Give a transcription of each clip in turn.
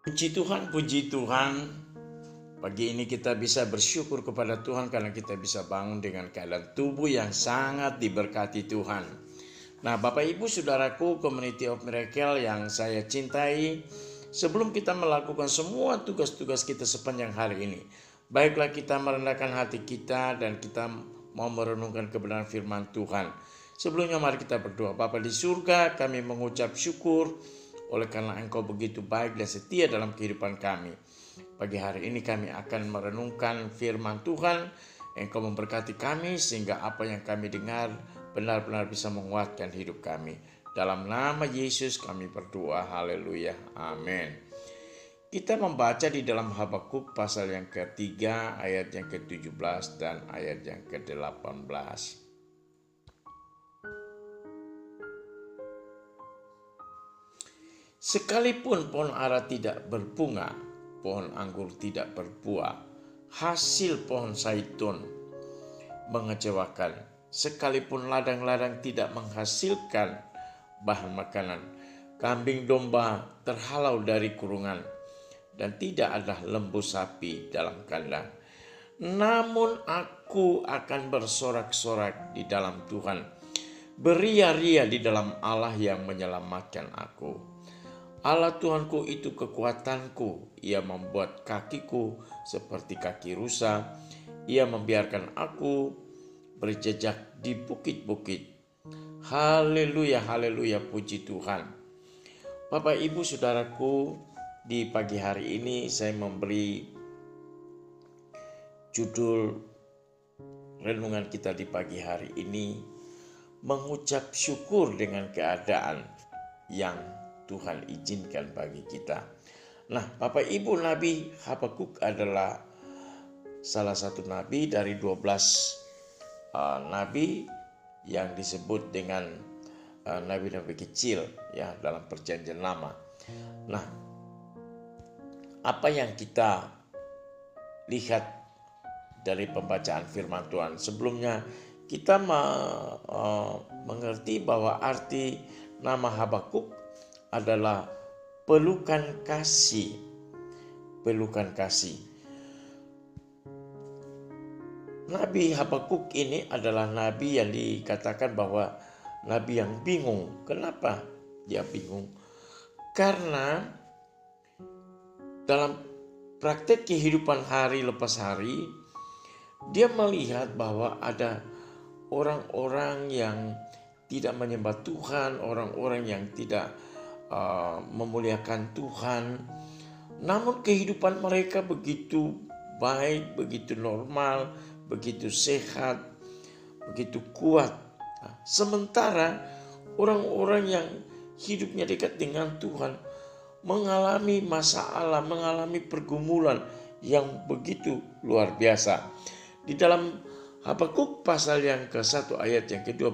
Puji Tuhan, puji Tuhan. Pagi ini kita bisa bersyukur kepada Tuhan karena kita bisa bangun dengan keadaan tubuh yang sangat diberkati Tuhan. Nah, Bapak Ibu Saudaraku, Community of Miracle yang saya cintai, sebelum kita melakukan semua tugas-tugas kita sepanjang hari ini, baiklah kita merendahkan hati kita dan kita mau merenungkan kebenaran firman Tuhan. Sebelumnya mari kita berdoa. Bapa di surga, kami mengucap syukur oleh karena Engkau begitu baik dan setia dalam kehidupan kami. Pagi hari ini kami akan merenungkan firman Tuhan. Engkau memberkati kami sehingga apa yang kami dengar benar-benar bisa menguatkan hidup kami. Dalam nama Yesus kami berdoa, haleluya, amin. Kita membaca di dalam Habakuk pasal yang ketiga, ayat yang ke-17 dan ayat yang ke-18. Sekalipun pohon ara tidak berbunga, pohon anggur tidak berbuah, hasil pohon zaitun mengecewakan, sekalipun ladang-ladang tidak menghasilkan bahan makanan, kambing domba terhalau dari kurungan, dan tidak ada lembu sapi dalam kandang. Namun aku akan bersorak-sorak di dalam Tuhan, beria-ria di dalam Allah yang menyelamatkan aku. Allah Tuhanku itu kekuatanku, Ia membuat kakiku seperti kaki rusa, Ia membiarkan aku berjejak di bukit-bukit. Haleluya, haleluya, puji Tuhan. Bapak Ibu Saudaraku, di pagi hari ini saya memberi judul renungan kita di pagi hari ini, mengucap syukur dengan keadaan yang Tuhan izinkan bagi kita. Nah, Bapak Ibu, Nabi Habakuk adalah salah satu nabi dari 12 nabi yang disebut dengan nabi-nabi kecil ya dalam perjanjian lama. Nah, apa yang kita lihat dari pembacaan firman Tuhan? Sebelumnya kita mengerti bahwa arti nama Habakuk adalah pelukan kasih. Pelukan kasih. Nabi Habakuk ini adalah nabi yang dikatakan bahwa nabi yang bingung. Kenapa dia bingung? Karena dalam praktek kehidupan hari lepas hari, dia melihat bahwa ada orang-orang yang tidak menyembah Tuhan, orang-orang yang tidak memuliakan Tuhan, namun kehidupan mereka begitu baik, begitu normal, begitu sehat, begitu kuat. Sementara orang-orang yang hidupnya dekat dengan Tuhan mengalami masalah, mengalami pergumulan yang begitu luar biasa. Di dalam Habakuk pasal yang ke-1 ayat yang kedua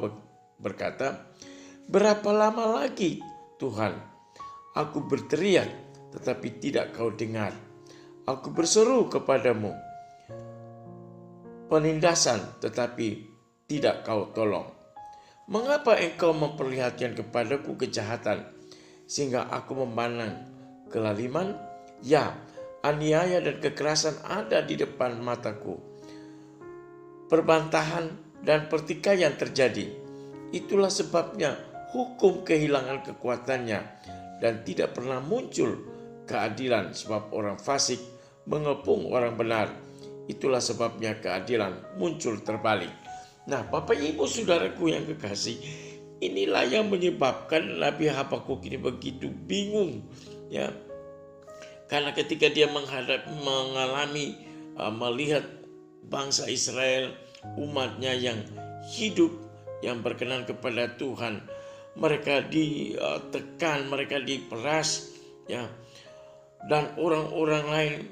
berkata, berapa lama lagi Tuhan, aku berteriak tetapi tidak kau dengar. Aku berseru kepadamu penindasan tetapi tidak kau tolong. Mengapa engkau memperlihatkan kepadaku kejahatan sehingga aku memandang kelaliman? Ya, aniaya dan kekerasan ada di depan mataku. Perbantahan dan pertikaian terjadi. Itulah sebabnya hukum kehilangan kekuatannya dan tidak pernah muncul keadilan, sebab orang fasik mengepung orang benar. Itulah sebabnya keadilan muncul terbalik. Nah, Bapak Ibu Saudaraku yang kekasih, inilah yang menyebabkan Nabi Habakuk ini begitu bingung ya. Karena ketika dia melihat bangsa Israel, umatnya yang hidup, yang berkenan kepada Tuhan, mereka ditekan, mereka diperas ya, dan orang-orang lain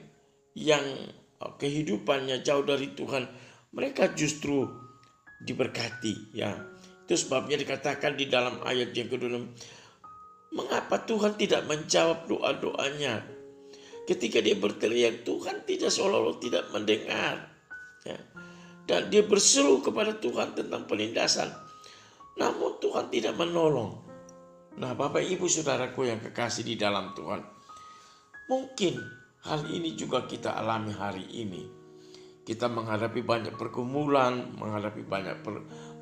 yang kehidupannya jauh dari Tuhan, mereka justru diberkati ya. Itu sebabnya dikatakan di dalam ayat yang kedua, mengapa Tuhan tidak menjawab doa-doanya? Ketika dia berteriak, Tuhan tidak, seolah-olah tidak mendengar ya. Dan dia berseru kepada Tuhan tentang penindasan, namun Tuhan tidak menolong. Nah, Bapak Ibu Saudaraku yang kekasih di dalam Tuhan, Mungkin hal ini juga kita alami hari ini. Kita menghadapi banyak pergumulan, menghadapi banyak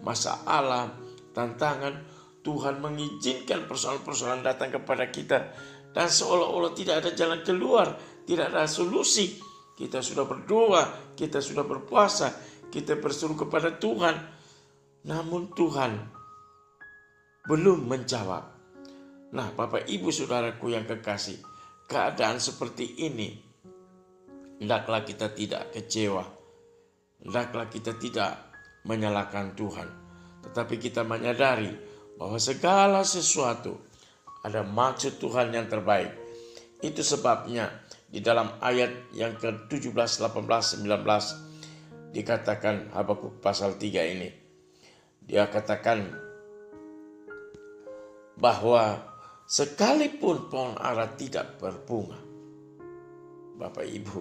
masalah, tantangan. Tuhan mengizinkan persoalan-persoalan datang kepada kita. Dan seolah-olah tidak ada jalan keluar, tidak ada solusi. Kita sudah berdoa, kita sudah berpuasa, kita berseru kepada Tuhan. Namun Tuhan belum menjawab. Nah, Bapak Ibu Saudaraku yang kekasih, keadaan seperti ini, hendaklah kita tidak kecewa. Hendaklah kita tidak menyalahkan Tuhan. Tetapi kita menyadari bahwa segala sesuatu ada maksud Tuhan yang terbaik. Itu sebabnya di dalam ayat yang ke-17, 18, 19 dikatakan Habakuk pasal 3 ini. Dia katakan bahwa sekalipun pohon ara tidak berbunga. Bapak Ibu,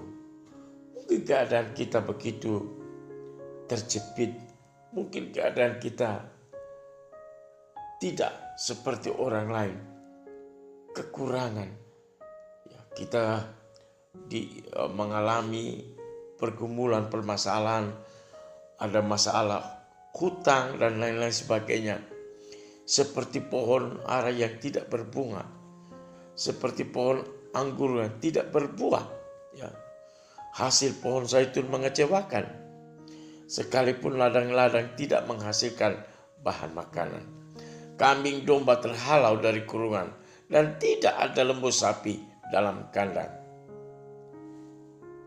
mungkin keadaan kita begitu terjepit. Mungkin keadaan kita tidak seperti orang lain. Kekurangan. Ya, kita mengalami pergumulan, permasalahan. Ada masalah hutang dan lain-lain sebagainya. Seperti pohon ara yang tidak berbunga. Seperti pohon anggur yang tidak berbuah. Ya. Hasil pohon zaitun mengecewakan. Sekalipun ladang-ladang tidak menghasilkan bahan makanan. Kambing domba terhalau dari kurungan. Dan tidak ada lembu sapi dalam kandang.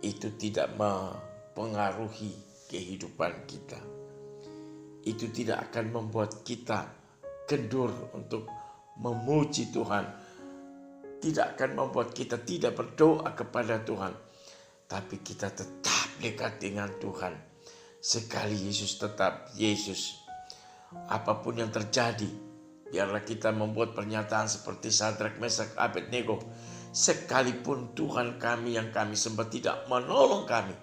Itu tidak mempengaruhi kehidupan kita. Itu tidak akan membuat kita kendur untuk memuji Tuhan. Tidak akan membuat kita tidak berdoa kepada Tuhan. Tapi kita tetap dekat dengan Tuhan. Sekali Yesus tetap Yesus. Apapun yang terjadi, biarlah kita membuat pernyataan seperti Sadrak, Mesak, Abednego. Sekalipun Tuhan kami yang kami sembah tidak menolong kami,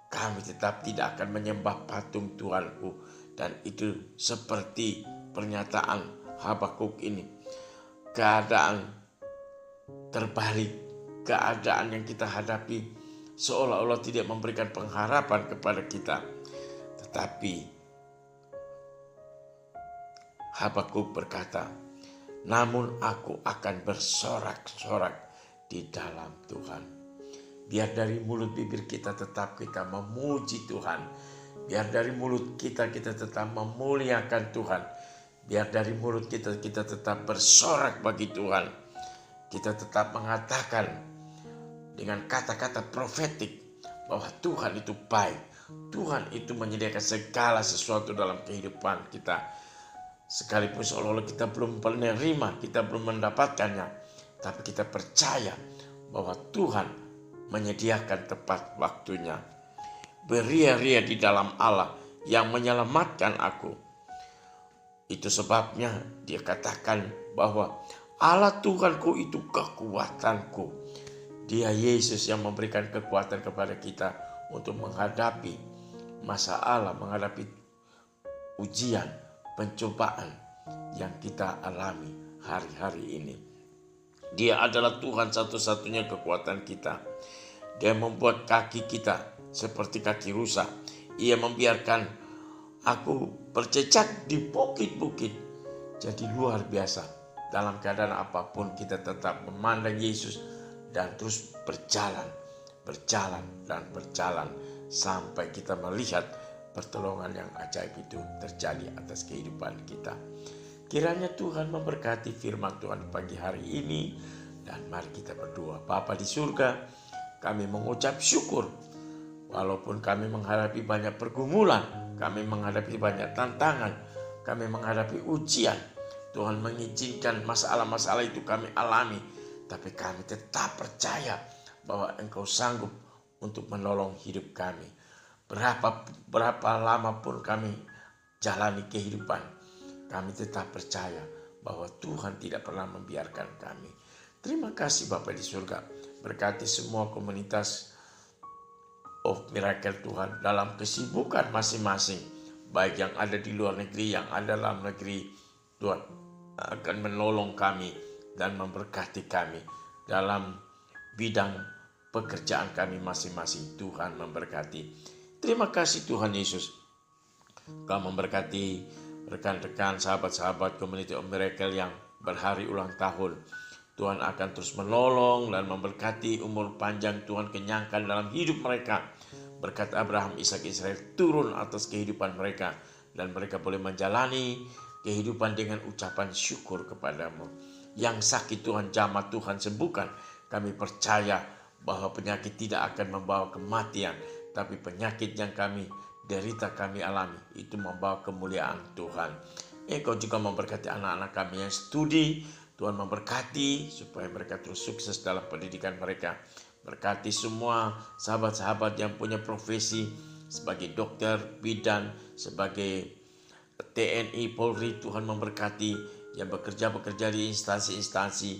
kami tetap tidak akan menyembah patung Tuhanku. Dan itu seperti pernyataan Habakuk ini. Keadaan terbalik, keadaan yang kita hadapi seolah-olah tidak memberikan pengharapan kepada kita. Tetapi Habakuk berkata, namun aku akan bersorak-sorak di dalam Tuhan. Biar dari mulut bibir kita tetap kita memuji Tuhan. Biar dari mulut kita tetap memuliakan Tuhan. Biar dari mulut kita tetap bersorak bagi Tuhan. Kita tetap mengatakan dengan kata-kata profetik bahwa Tuhan itu baik. Tuhan itu menyediakan segala sesuatu dalam kehidupan kita. Sekalipun seolah-olah kita belum menerima, kita belum mendapatkannya. Tapi kita percaya bahwa Tuhan menyediakan tepat waktunya. Beria-ria di dalam Allah yang menyelamatkan aku. Itu sebabnya dia katakan bahwa Allah Tuhanku itu kekuatanku. Dia Yesus yang memberikan kekuatan kepada kita untuk menghadapi masalah, menghadapi ujian, pencobaan yang kita alami hari-hari ini. Dia adalah Tuhan satu-satunya kekuatan kita. Dia membuat kaki kita seperti kaki rusa. Ia membiarkan aku bercecak di bukit-bukit. Jadi luar biasa. Dalam keadaan apapun kita tetap memandang Yesus dan terus berjalan sampai kita melihat pertolongan yang ajaib itu terjadi atas kehidupan kita. Kiranya Tuhan memberkati firman Tuhan pagi hari ini. Dan mari kita berdoa. Bapa di surga, kami mengucap syukur. Walaupun kami menghadapi banyak pergumulan, kami menghadapi banyak tantangan, kami menghadapi ujian. Tuhan mengizinkan masalah-masalah itu kami alami. Tapi kami tetap percaya bahwa Engkau sanggup untuk menolong hidup kami. Berapa lama pun kami jalani kehidupan, kami tetap percaya bahwa Tuhan tidak pernah membiarkan kami. Terima kasih Bapa di surga. Berkati semua komunitas of Miracle Tuhan dalam kesibukan masing-masing. Baik yang ada di luar negeri, yang ada dalam negeri. Tuhan akan menolong kami dan memberkati kami dalam bidang pekerjaan kami masing-masing. Tuhan memberkati. Terima kasih Tuhan Yesus. Kau memberkati rekan-rekan, sahabat-sahabat Community of Miracle yang berhari ulang tahun. Tuhan akan terus menolong dan memberkati umur panjang. Tuhan kenyangkan dalam hidup mereka. Berkat Abraham, Ishak, Israel turun atas kehidupan mereka. Dan mereka boleh menjalani kehidupan dengan ucapan syukur kepadamu. Yang sakit Tuhan jamah, Tuhan sembuhkan. Kami percaya bahwa penyakit tidak akan membawa kematian. Tapi penyakit yang kami derita, kami alami, itu membawa kemuliaan Tuhan. Engkau juga memberkati anak-anak kami yang studi. Tuhan memberkati supaya mereka terus sukses dalam pendidikan mereka. Berkati semua sahabat-sahabat yang punya profesi sebagai dokter, bidan, sebagai TNI, Polri. Tuhan memberkati yang bekerja di instansi-instansi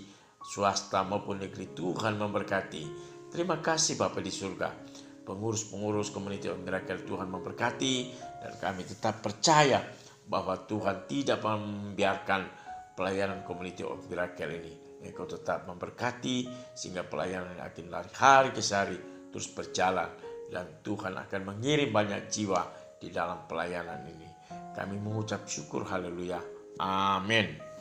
swasta maupun negeri. Tuhan memberkati. Terima kasih Bapa di surga. Pengurus-pengurus Community of Miracle, Tuhan memberkati. Dan kami tetap percaya bahwa Tuhan tidak membiarkan pelayanan Community of Miracle ini. Engkau tetap memberkati sehingga pelayanan akan lari hari ke hari terus berjalan. Dan Tuhan akan mengirim banyak jiwa di dalam pelayanan ini. Kami mengucap syukur, haleluya, amin.